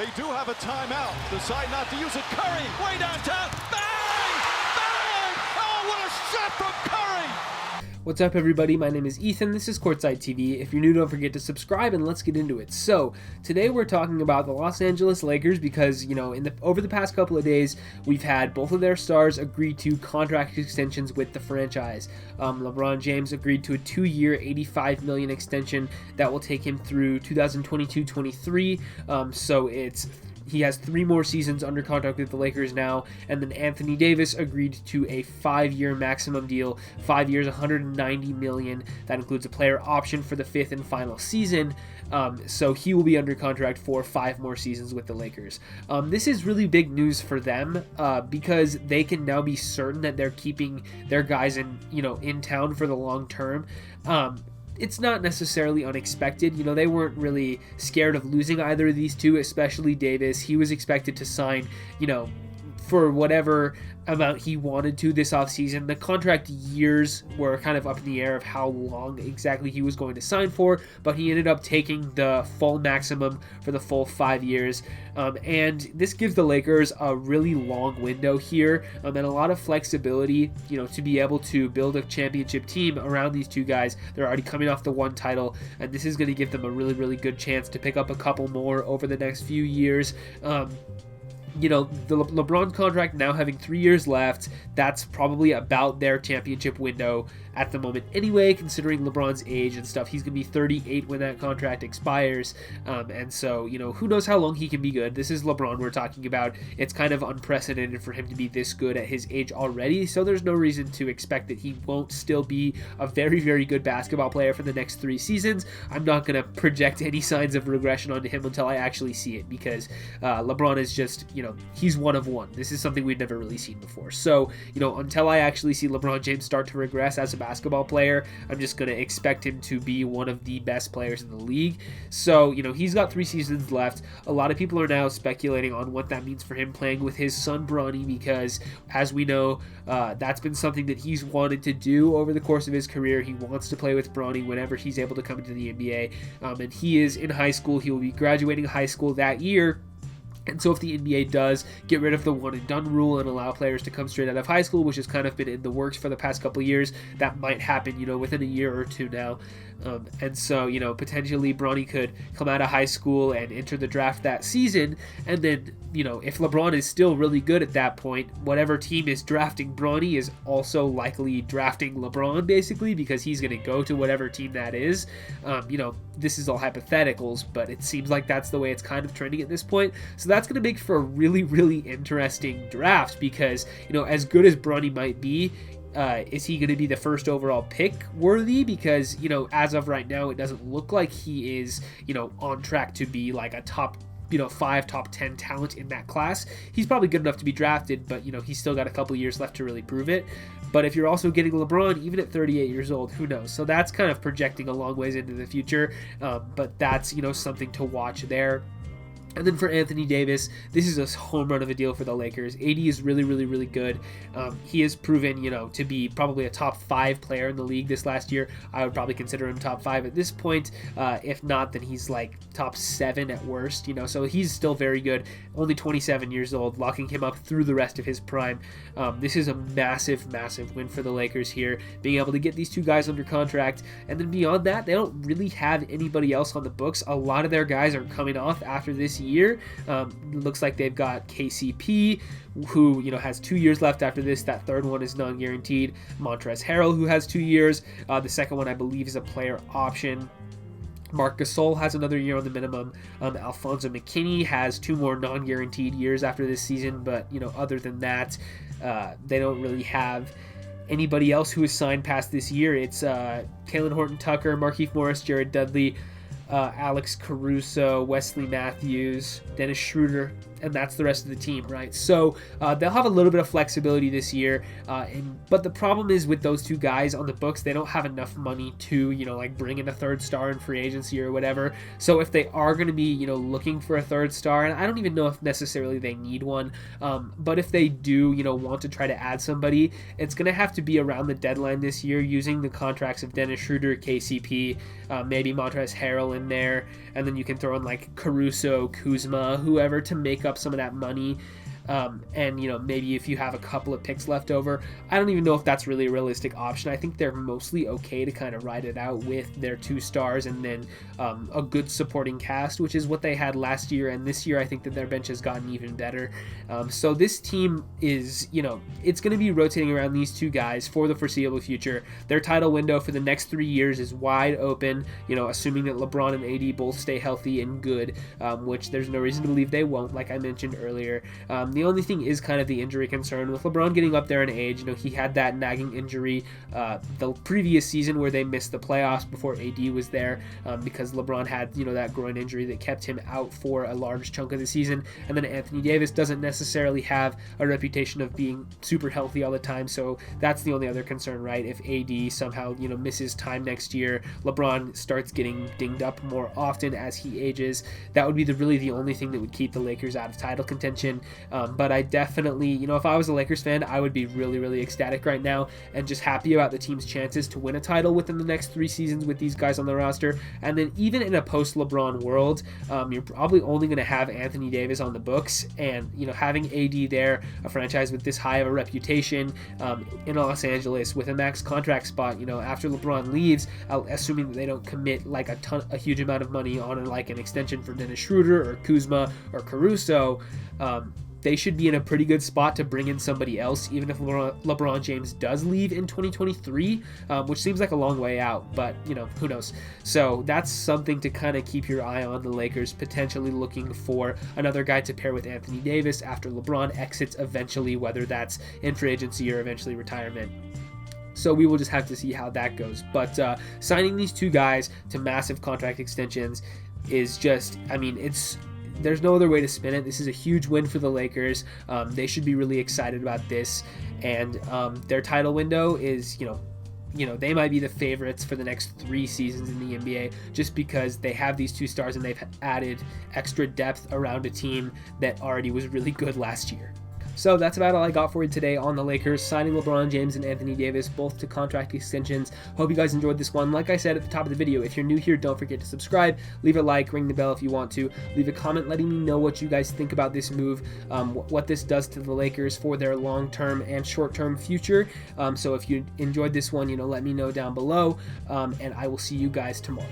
They do have a timeout. Decide not to use it. Curry, way downtown. Bang! Bang! Oh, what a shot from Curry! What's up, everybody? My name is Ethan. This is Courtside TV. If you're new, don't forget to subscribe, and let's get into it. So today we're talking about the Los Angeles Lakers because, over the past couple of days, we've had both of their stars agree to contract extensions with the franchise. LeBron James agreed to a 2-year, $85 million extension that will take him through 2022-23. He has 3 more seasons under contract with the Lakers now, and then Anthony Davis agreed to a 5-year maximum deal, 5 years, $190 million. That includes a player option for the 5th and final season, so he will be under contract for 5 more seasons with the Lakers. This is really big news for them because they can now be certain that they're keeping their guys in town for the long term. It's not necessarily unexpected. They weren't really scared of losing either of these two, especially Davis. He was expected to sign, for whatever amount he wanted to this offseason. The contract years were kind of up in the air of how long exactly he was going to sign for, but he ended up taking the full maximum for the full 5 years. And this gives the Lakers a really long window here and a lot of flexibility, to be able to build a championship team around these two guys. They're already coming off the 1 title, and this is going to give them a really, really good chance to pick up a couple more over the next few years. The LeBron contract now having 3 years left, that's probably about their championship window at the moment anyway, considering LeBron's age and stuff. He's going to be 38 when that contract expires, and so, who knows how long he can be good. This is LeBron we're talking about. It's kind of unprecedented for him to be this good at his age already, so there's no reason to expect that he won't still be a very, very good basketball player for the next 3 seasons. I'm not going to project any signs of regression onto him until I actually see it, because LeBron is just, he's one of one. This is something we've never really seen before. So, until I actually see LeBron James start to regress as a basketball player, I'm just going to expect him to be one of the best players in the league. So, he's got 3 seasons left. A lot of people are now speculating on what that means for him playing with his son Bronny, because as we know, that's been something that he's wanted to do over the course of his career. He wants to play with Bronny whenever he's able to come into the NBA, and he is in high school. He will be graduating high school that year. And so if the NBA does get rid of the one-and-done rule and allow players to come straight out of high school, which has kind of been in the works for the past couple of years, that might happen, within a year or two now. And so, potentially Bronny could come out of high school and enter the draft that season. And then, if LeBron is still really good at that point, whatever team is drafting Bronny is also likely drafting LeBron, basically, because he's going to go to whatever team that is. This is all hypotheticals, but it seems like that's the way it's kind of trending at this point. So that's going to make for a really, really interesting draft because, as good as Bronny might be, is he going to be the first overall pick worthy? Because, as of right now, it doesn't look like he is, on track to be like a top 5, top 10 talent in that class. He's probably good enough to be drafted, but, he's still got a couple years left to really prove it. But if you're also getting LeBron, even at 38 years old, who knows? So that's kind of projecting a long ways into the future, but that's, something to watch there. And then for Anthony Davis, this is a home run of a deal for the Lakers. AD is really, really, really good. He has proven, to be probably a top 5 player in the league this last year. I would probably consider him top 5 at this point. If not, then he's like top 7 at worst, So he's still very good. Only 27 years old, locking him up through the rest of his prime. This is a massive, massive win for the Lakers here, being able to get these 2 guys under contract. And then beyond that, they don't really have anybody else on the books. A lot of their guys are coming off after this year. Looks like they've got KCP, who has 2 years left after this. That third one is non-guaranteed. Montrezl Harrell, who has 2 years. The second one, I believe, is a player option. Marc Gasol has another year on the minimum. Alfonso McKinney has 2 more non-guaranteed years after this season, but other than that, they don't really have anybody else who is signed past this year. It's Kalen Horton-Tucker, Markieff Morris, Jared Dudley, Alex Caruso, Wesley Matthews, Dennis Schroeder, and that's the rest of the team, right? So they'll have a little bit of flexibility this year, but the problem is with those two guys on the books, they don't have enough money to, like bring in a third star in free agency or whatever. So if they are going to be, looking for a third star, and I don't even know if necessarily they need one, but if they do, want to try to add somebody, it's going to have to be around the deadline this year using the contracts of Dennis Schroeder, KCP, maybe Montrezl Harrell in there, and then you can throw in like Caruso, Kuzma, whoever to make up some of that money. And maybe if you have a couple of picks left over, I don't even know if that's really a realistic option. I think they're mostly okay to kind of ride it out with their 2 stars and then a good supporting cast, which is what they had last year, and this year I think that their bench has gotten even better. So this team is, it's going to be rotating around these 2 guys for the foreseeable future. Their title window for the next 3 years is wide open, assuming that LeBron and AD both stay healthy and good, which there's no reason to believe they won't, like I mentioned earlier. The only thing is kind of the injury concern with LeBron getting up there in age. He had that nagging injury the previous season where they missed the playoffs before AD was there, because LeBron had that groin injury that kept him out for a large chunk of the season. And then Anthony Davis doesn't necessarily have a reputation of being super healthy all the time, so that's the only other concern, right? If AD somehow misses time next year, LeBron starts getting dinged up more often as he ages, that would be really the only thing that would keep the Lakers out of title contention. But I definitely, if I was a Lakers fan, I would be really, really ecstatic right now and just happy about the team's chances to win a title within the next 3 seasons with these guys on the roster. And then even in a post-LeBron world, you're probably only going to have Anthony Davis on the books, and having AD there, a franchise with this high of a reputation in Los Angeles with a max contract spot, after LeBron leaves, assuming that they don't commit like a huge amount of money on like an extension for Dennis Schroeder or Kuzma or Caruso, they should be in a pretty good spot to bring in somebody else, even if LeBron James does leave in 2023, which seems like a long way out, but who knows. So that's something to kind of keep your eye on. The Lakers potentially looking for another guy to pair with Anthony Davis after LeBron exits eventually, whether that's in free agency or eventually retirement. So we will just have to see how that goes. But signing these 2 guys to massive contract extensions is just, there's no other way to spin it. This is a huge win for the Lakers. They should be really excited about this. And their title window is, they might be the favorites for the next 3 seasons in the NBA just because they have these 2 stars and they've added extra depth around a team that already was really good last year. So that's about all I got for you today on the Lakers signing LeBron James and Anthony Davis, both to contract extensions. Hope you guys enjoyed this one. Like I said at the top of the video, if you're new here, don't forget to subscribe, leave a like, ring the bell if you want to, leave a comment letting me know what you guys think about this move, what this does to the Lakers for their long-term and short-term future. So if you enjoyed this one, let me know down below, and I will see you guys tomorrow.